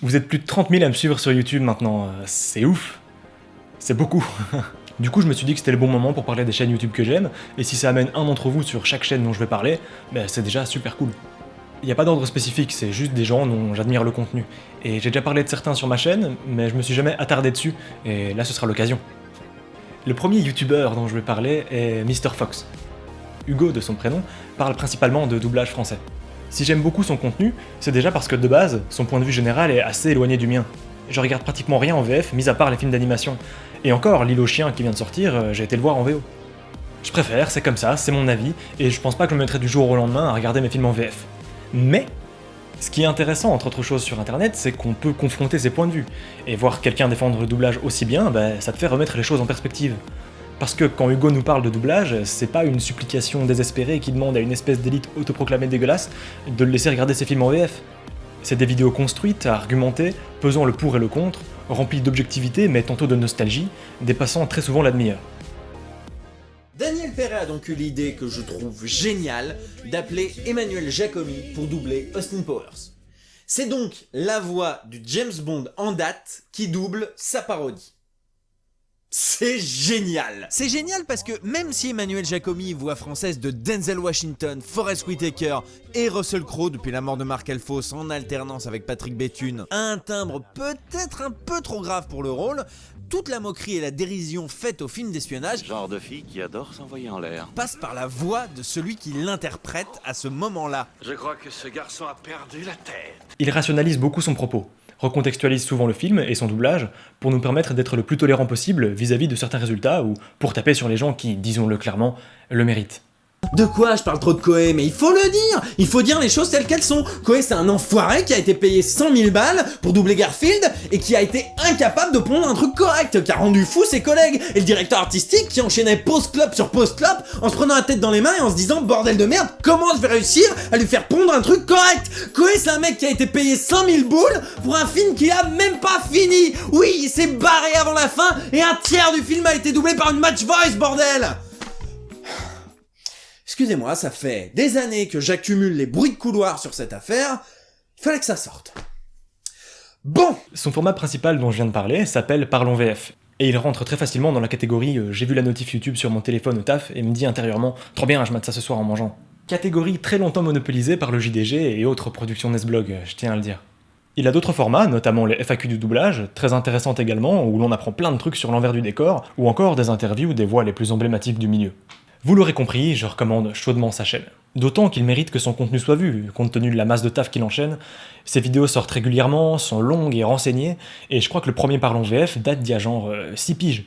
Vous êtes plus de 30 000 à me suivre sur YouTube maintenant, c'est ouf. C'est beaucoup. Du coup, je me suis dit que c'était le bon moment pour parler des chaînes YouTube que j'aime, et si ça amène un d'entre vous sur chaque chaîne dont je vais parler, c'est déjà super cool. Il n'y a pas d'ordre spécifique, c'est juste des gens dont j'admire le contenu. Et j'ai déjà parlé de certains sur ma chaîne, mais je me suis jamais attardé dessus, et là ce sera l'occasion. Le premier youtubeur dont je vais parler est Mr. Fox. Hugo, de son prénom, parle principalement de doublage français. Si j'aime beaucoup son contenu, c'est déjà parce que de base, son point de vue général est assez éloigné du mien. Je regarde pratiquement rien en VF, mis à part les films d'animation. Et encore, L'île aux chiens qui vient de sortir, j'ai été le voir en VO. Je préfère, c'est comme ça, c'est mon avis, et je pense pas que je me mettrai du jour au lendemain à regarder mes films en VF. Mais, ce qui est intéressant entre autres choses sur internet, c'est qu'on peut confronter ses points de vue. Et voir quelqu'un défendre le doublage aussi bien, ça te fait remettre les choses en perspective. Parce que quand Hugo nous parle de doublage, c'est pas une supplication désespérée qui demande à une espèce d'élite autoproclamée dégueulasse de le laisser regarder ses films en VF. C'est des vidéos construites, argumentées, pesant le pour et le contre, remplies d'objectivité mais tantôt de nostalgie, dépassant très souvent la demi-heure. Daniel Perret a donc eu l'idée que je trouve géniale d'appeler Emmanuel Giacomi pour doubler Austin Powers. C'est donc la voix du James Bond en date qui double sa parodie. C'est génial! C'est génial parce que même si Emmanuel Giacomi, voix française de Denzel Washington, Forest Whitaker et Russell Crowe depuis la mort de Mark Alphonse en alternance avec Patrick Béthune, a un timbre peut-être un peu trop grave pour le rôle, toute la moquerie et la dérision faite au film d'espionnage, Genre de fille qui adore s'envoyer en l'air. passe par la voix de celui qui l'interprète à ce moment-là. Je crois que ce garçon a perdu la tête. Il rationalise beaucoup son propos, recontextualise souvent le film et son doublage pour nous permettre d'être le plus tolérant possible vis-à-vis de certains résultats ou pour taper sur les gens qui, disons-le clairement, le méritent. De quoi je parle trop de Koé? Mais il faut le dire! Il faut dire les choses telles qu'elles sont! Koé, c'est un enfoiré qui a été payé 100 000 balles pour doubler Garfield et qui a été incapable de pondre un truc correct, qui a rendu fou ses collègues, et le directeur artistique qui enchaînait post-clop sur post-clop en se prenant la tête dans les mains et en se disant bordel de merde, comment je vais réussir à lui faire pondre un truc correct? Koé, c'est un mec qui a été payé 100 000 boules pour un film qui a même pas fini! Oui, il s'est barré avant la fin et un tiers du film a été doublé par une match voice, bordel! Excusez-moi, ça fait des années que j'accumule les bruits de couloir sur cette affaire, il fallait que ça sorte. Bon! Son format principal dont je viens de parler s'appelle Parlons VF, et il rentre très facilement dans la catégorie j'ai vu la notif YouTube sur mon téléphone au taf et me dit intérieurement trop bien, je mate ça ce soir en mangeant. Catégorie très longtemps monopolisée par le JDG et autres productions Nesblog, je tiens à le dire. Il a d'autres formats, notamment les FAQ du doublage, très intéressantes également, où l'on apprend plein de trucs sur l'envers du décor, ou encore des interviews des voix les plus emblématiques du milieu. Vous l'aurez compris, je recommande chaudement sa chaîne. D'autant qu'il mérite que son contenu soit vu, compte tenu de la masse de taf qu'il enchaîne. Ses vidéos sortent régulièrement, sont longues et renseignées, et je crois que le premier Parlons VF date d'il y a genre 6 piges.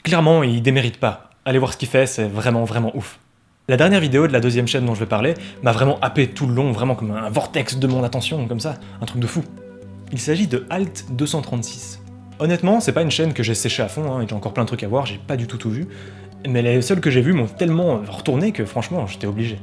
Clairement, il démérite pas. Allez voir ce qu'il fait, c'est vraiment ouf. La dernière vidéo de la deuxième chaîne dont je vais parler m'a vraiment happé tout le long, vraiment comme un vortex de mon attention, comme ça, un truc de fou. Il s'agit de Alt 236. Honnêtement, c'est pas une chaîne que j'ai séché à fond, et j'ai encore plein de trucs à voir, j'ai pas du tout vu, mais les seuls que j'ai vus m'ont tellement retourné que franchement, j'étais obligé.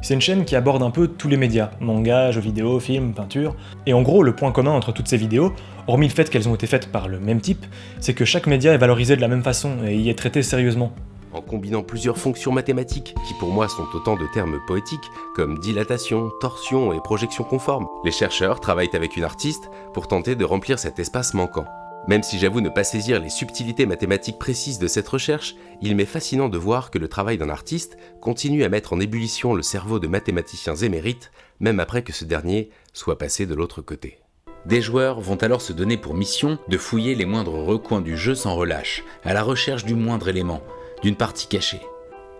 C'est une chaîne qui aborde un peu tous les médias, manga, jeux vidéo, films, peinture, et en gros, le point commun entre toutes ces vidéos, hormis le fait qu'elles ont été faites par le même type, c'est que chaque média est valorisé de la même façon et y est traité sérieusement. En combinant plusieurs fonctions mathématiques, qui pour moi sont autant de termes poétiques, comme dilatation, torsion et projection conforme, les chercheurs travaillent avec une artiste pour tenter de remplir cet espace manquant. Même si j'avoue ne pas saisir les subtilités mathématiques précises de cette recherche, il m'est fascinant de voir que le travail d'un artiste continue à mettre en ébullition le cerveau de mathématiciens émérites, même après que ce dernier soit passé de l'autre côté. Des joueurs vont alors se donner pour mission de fouiller les moindres recoins du jeu sans relâche, à la recherche du moindre élément, d'une partie cachée.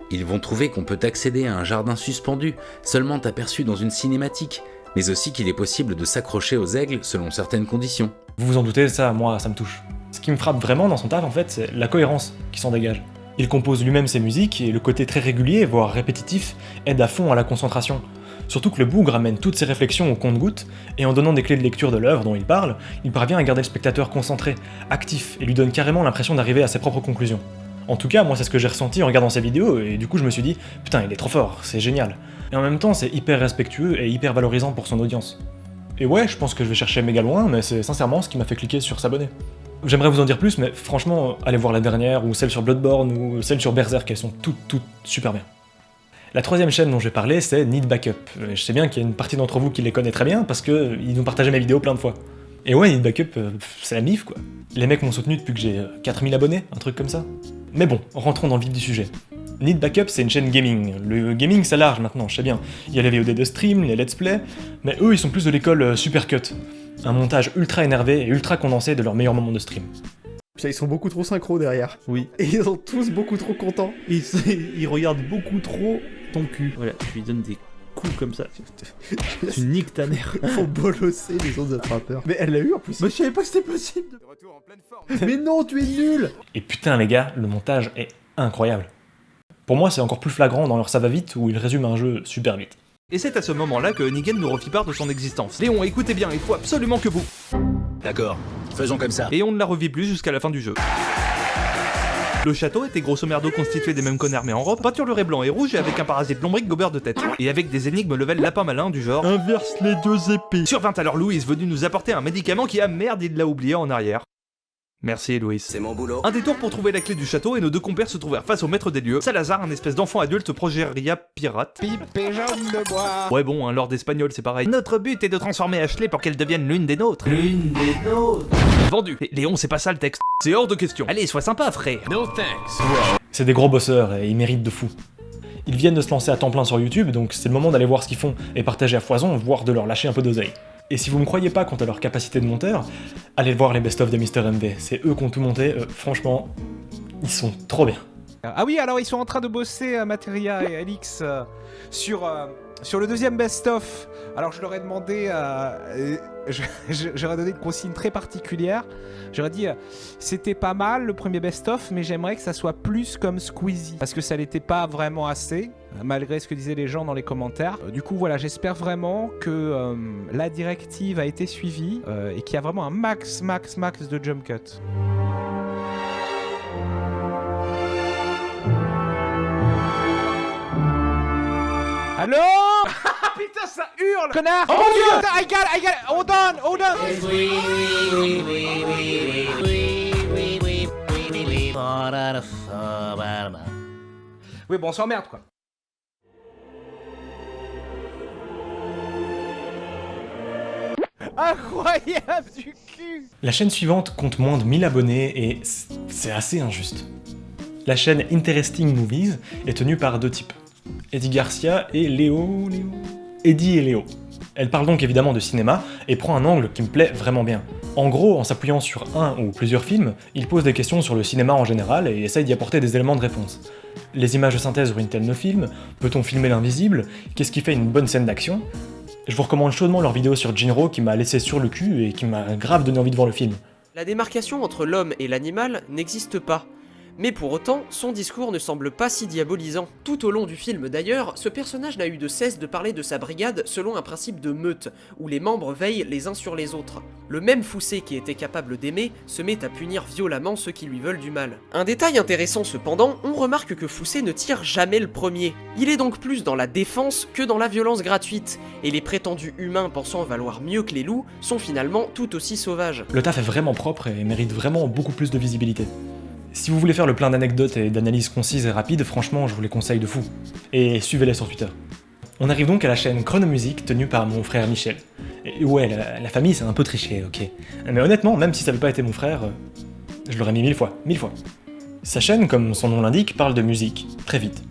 Ils vont trouver qu'on peut accéder à un jardin suspendu, seulement aperçu dans une cinématique, mais aussi qu'il est possible de s'accrocher aux aigles selon certaines conditions. Vous vous en doutez, ça, moi, ça me touche. Ce qui me frappe vraiment dans son taf, en fait, c'est la cohérence qui s'en dégage. Il compose lui-même ses musiques, et le côté très régulier, voire répétitif, aide à fond à la concentration. Surtout que le bougre amène toutes ses réflexions au compte-gouttes, et en donnant des clés de lecture de l'œuvre dont il parle, il parvient à garder le spectateur concentré, actif, et lui donne carrément l'impression d'arriver à ses propres conclusions. En tout cas, moi c'est ce que j'ai ressenti en regardant ses vidéos, et du coup je me suis dit, putain, il est trop fort, c'est génial. Et en même temps, c'est hyper respectueux et hyper valorisant pour son audience. Et ouais, je pense que je vais chercher méga loin, mais c'est sincèrement ce qui m'a fait cliquer sur s'abonner. J'aimerais vous en dire plus, mais franchement, allez voir la dernière, ou celle sur Bloodborne, ou celle sur Berserk, elles sont toutes super bien. La troisième chaîne dont je vais parler, c'est Need Backup. Je sais bien qu'il y a une partie d'entre vous qui les connaît très bien, parce qu'ils nous partageaient mes vidéos plein de fois. Et ouais, Need Backup, c'est la mif quoi. Les mecs m'ont soutenu depuis que j'ai 4000 abonnés, un truc comme ça. Mais bon, rentrons dans le vif du sujet. Need Backup, c'est une chaîne gaming. Le gaming, c'est large maintenant, je sais bien. Il y a les VOD de stream, les let's play, mais eux, ils sont plus de l'école Supercut. Un montage ultra énervé et ultra condensé de leurs meilleurs moments de stream. Putain, ils sont beaucoup trop synchro derrière. Oui. Et ils sont tous beaucoup trop contents. Il regarde beaucoup trop ton cul. Voilà, tu lui donnes des coups comme ça. Tu niques ta mère. Faut bolosser les autres attrapeurs. Mais elle l'a eu en plus. Mais je savais pas que c'était possible. De retour en pleine forme. Mais non, tu es nul. Et putain les gars, le montage est incroyable. Pour moi, c'est encore plus flagrant dans leur Ça va vite où ils résument un jeu super vite. Et c'est à ce moment-là que Negan nous refit part de son existence. Léon, écoutez bien, il faut absolument que vous... D'accord, faisons comme ça. Et on ne la revit plus jusqu'à la fin du jeu. Le château était grosso merdo constitué des mêmes connards mais en robe, peinturluré blanc et rouge et avec un parasite lombrique gobeur de tête. Et avec des énigmes level lapin malin du genre inverse les deux épées. Survint alors Louise venu nous apporter un médicament qui a merde il l'a oublié en arrière. Merci Louise. C'est mon boulot. Un détour pour trouver la clé du château et nos deux compères se trouvèrent face au maître des lieux, Salazar, un espèce d'enfant adulte progéria pirate. Pipe et jaune de bois. Ouais bon, un lord espagnol c'est pareil. Notre but est de transformer Ashley pour qu'elle devienne l'une des nôtres. L'une des nôtres. Vendu. Et Léon, c'est pas ça le texte. C'est hors de question. Allez, sois sympa frère. No thanks. C'est des gros bosseurs et ils méritent de fou. Ils viennent de se lancer à temps plein sur YouTube, donc c'est le moment d'aller voir ce qu'ils font et partager à foison, voire de leur lâcher un peu d'oseille. Et si vous me croyez pas quant à leur capacité de monteur, allez voir les best-of de Mr. MV. C'est eux qui ont tout monté, franchement, ils sont trop bien. Ah oui, alors ils sont en train de bosser, Materia et Alix, sur le deuxième best-of. Alors je leur ai demandé, j'aurais donné une consigne très particulière. J'aurais dit, c'était pas mal le premier best-of, mais j'aimerais que ça soit plus comme Squeezie. Parce que ça l'était pas vraiment assez, malgré ce que disaient les gens dans les commentaires. Du coup voilà, j'espère vraiment que la directive a été suivie et qu'il y a vraiment un max de jump cut. Allô? Putain, ça hurle! Connard! Oh mon dieu! I got it! Hold on! Oui, bon, on s'emmerde, quoi. Incroyable du cul! La chaîne suivante compte moins de 1000 abonnés et c'est assez injuste. La chaîne Interesting Movies est tenue par deux types. Eddie Garcia et Eddie et Léo. Elle parle donc évidemment de cinéma et prend un angle qui me plaît vraiment bien. En gros, en s'appuyant sur un ou plusieurs films, il pose des questions sur le cinéma en général et essaye d'y apporter des éléments de réponse. Les images de synthèse orientent nos films, peut-on filmer l'invisible, qu'est-ce qui fait une bonne scène d'action? Je vous recommande chaudement leur vidéo sur Jinro qui m'a laissé sur le cul et qui m'a grave donné envie de voir le film. La démarcation entre l'homme et l'animal n'existe pas. Mais pour autant, son discours ne semble pas si diabolisant. Tout au long du film d'ailleurs, ce personnage n'a eu de cesse de parler de sa brigade selon un principe de meute, où les membres veillent les uns sur les autres. Le même Foussé qui était capable d'aimer se met à punir violemment ceux qui lui veulent du mal. Un détail intéressant cependant, on remarque que Foussé ne tire jamais le premier. Il est donc plus dans la défense que dans la violence gratuite, et les prétendus humains pensant valoir mieux que les loups sont finalement tout aussi sauvages. Le taf est vraiment propre et mérite vraiment beaucoup plus de visibilité. Si vous voulez faire le plein d'anecdotes et d'analyses concises et rapides, franchement, je vous les conseille de fou. Et suivez-les sur Twitter. On arrive donc à la chaîne Chronomusic tenue par mon frère Michel. Et ouais, la famille c'est un peu triché, ok. Mais honnêtement, même si ça avait pas été mon frère, je l'aurais mis 1000 fois. Sa chaîne, comme son nom l'indique, parle de musique, très vite.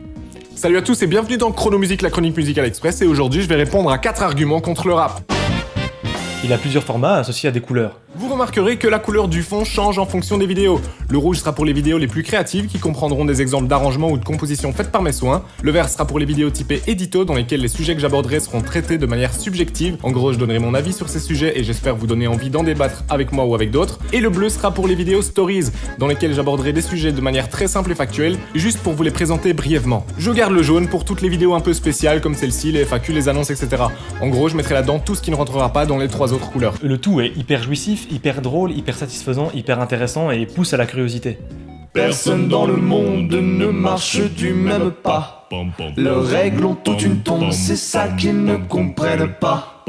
Salut à tous et bienvenue dans Chronomusic, la chronique musicale express, et aujourd'hui je vais répondre à 4 arguments contre le rap. Il a plusieurs formats associés à des couleurs. Vous remarquerez que la couleur du fond change en fonction des vidéos. Le rouge sera pour les vidéos les plus créatives qui comprendront des exemples d'arrangements ou de compositions faites par mes soins. Le vert sera pour les vidéos typées édito dans lesquelles les sujets que j'aborderai seront traités de manière subjective. En gros, je donnerai mon avis sur ces sujets et j'espère vous donner envie d'en débattre avec moi ou avec d'autres. Et le bleu sera pour les vidéos stories dans lesquelles j'aborderai des sujets de manière très simple et factuelle, juste pour vous les présenter brièvement. Je garde le jaune pour toutes les vidéos un peu spéciales comme celle-ci, les FAQ, les annonces, etc. En gros, je mettrai là-dedans tout ce qui ne rentrera pas dans les 3 autres couleurs. Le tout est hyper jouissif, hyper drôle, hyper satisfaisant, hyper intéressant et pousse à la curiosité. Personne dans le monde ne marche du même pas. Leurs règles ont toute une tombe, c'est ça qu'ils ne comprennent pas.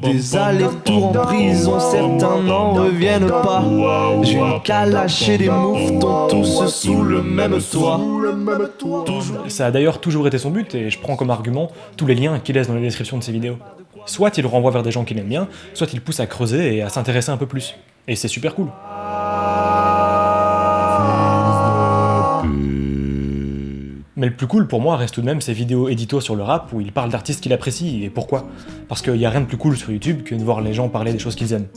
Des allers-retours en prison, certains n'en reviennent pas. J'ai qu'à lâcher des mouvements tous sous le même toit. Ça a d'ailleurs toujours été son but, et je prends comme argument tous les liens qu'il laisse dans les descriptions de ses vidéos. Soit il renvoie vers des gens qu'il aime bien, soit il pousse à creuser et à s'intéresser un peu plus. Et c'est super cool. Mais le plus cool pour moi reste tout de même ses vidéos édito sur le rap où il parle d'artistes qu'il apprécie, et pourquoi ? Parce qu'il y a rien de plus cool sur YouTube que de voir les gens parler des choses qu'ils aiment.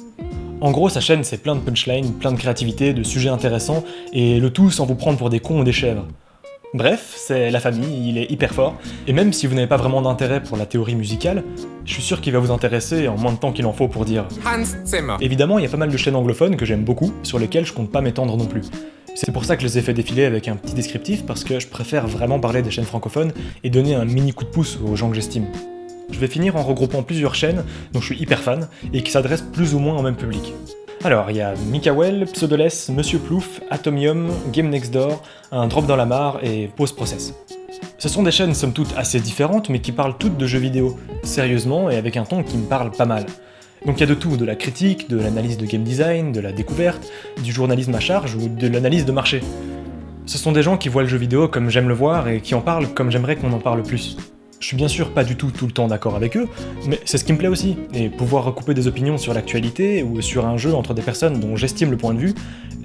En gros, sa chaîne c'est plein de punchlines, plein de créativité, de sujets intéressants, et le tout sans vous prendre pour des cons ou des chèvres. Bref, c'est la famille, il est hyper fort, et même si vous n'avez pas vraiment d'intérêt pour la théorie musicale, je suis sûr qu'il va vous intéresser en moins de temps qu'il en faut pour dire Hans Zimmer. Évidemment, il y a pas mal de chaînes anglophones que j'aime beaucoup, sur lesquelles je compte pas m'étendre non plus. C'est pour ça que je les ai fait défiler avec un petit descriptif, parce que je préfère vraiment parler des chaînes francophones et donner un mini coup de pouce aux gens que j'estime. Je vais finir en regroupant plusieurs chaînes dont je suis hyper fan, et qui s'adressent plus ou moins au même public. Alors, il y a Mikael, Pseudoless, Monsieur Plouf, Atomium, Game Next Door, Un Drop dans la Mare et Pause Process. Ce sont des chaînes somme toute assez différentes, mais qui parlent toutes de jeux vidéo, sérieusement et avec un ton qui me parle pas mal. Donc il y a de tout, de la critique, de l'analyse de game design, de la découverte, du journalisme à charge ou de l'analyse de marché. Ce sont des gens qui voient le jeu vidéo comme j'aime le voir et qui en parlent comme j'aimerais qu'on en parle plus. Je suis bien sûr pas du tout le temps d'accord avec eux, mais c'est ce qui me plaît aussi, et pouvoir recouper des opinions sur l'actualité ou sur un jeu entre des personnes dont j'estime le point de vue,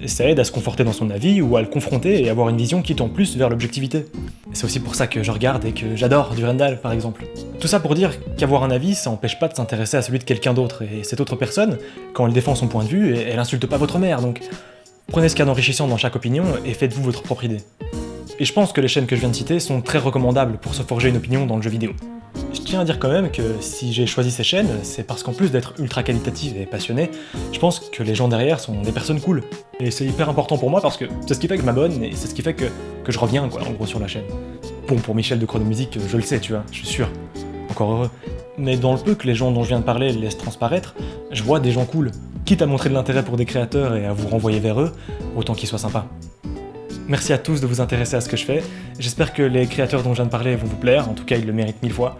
ça aide à se conforter dans son avis ou à le confronter et avoir une vision qui tend plus vers l'objectivité. C'est aussi pour ça que je regarde et que j'adore Durandal par exemple. Tout ça pour dire qu'avoir un avis, ça empêche pas de s'intéresser à celui de quelqu'un d'autre, et cette autre personne, quand elle défend son point de vue, elle insulte pas votre mère, donc prenez ce qu'il y a d'enrichissant dans chaque opinion et faites-vous votre propre idée. Et je pense que les chaînes que je viens de citer sont très recommandables pour se forger une opinion dans le jeu vidéo. Je tiens à dire quand même que si j'ai choisi ces chaînes, c'est parce qu'en plus d'être ultra qualitatives et passionnées, je pense que les gens derrière sont des personnes cool. Et c'est hyper important pour moi parce que c'est ce qui fait que je m'abonne et c'est ce qui fait que je reviens quoi, en gros sur la chaîne. Bon, pour Michel de Chronomusique, je le sais, tu vois, je suis sûr. Encore heureux. Mais dans le peu que les gens dont je viens de parler laissent transparaître, je vois des gens cool. Quitte à montrer de l'intérêt pour des créateurs et à vous renvoyer vers eux, autant qu'ils soient sympas. Merci à tous de vous intéresser à ce que je fais, j'espère que les créateurs dont je viens de parler vont vous plaire, en tout cas ils le méritent 1000 fois.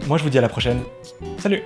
Moi je vous dis à la prochaine, salut!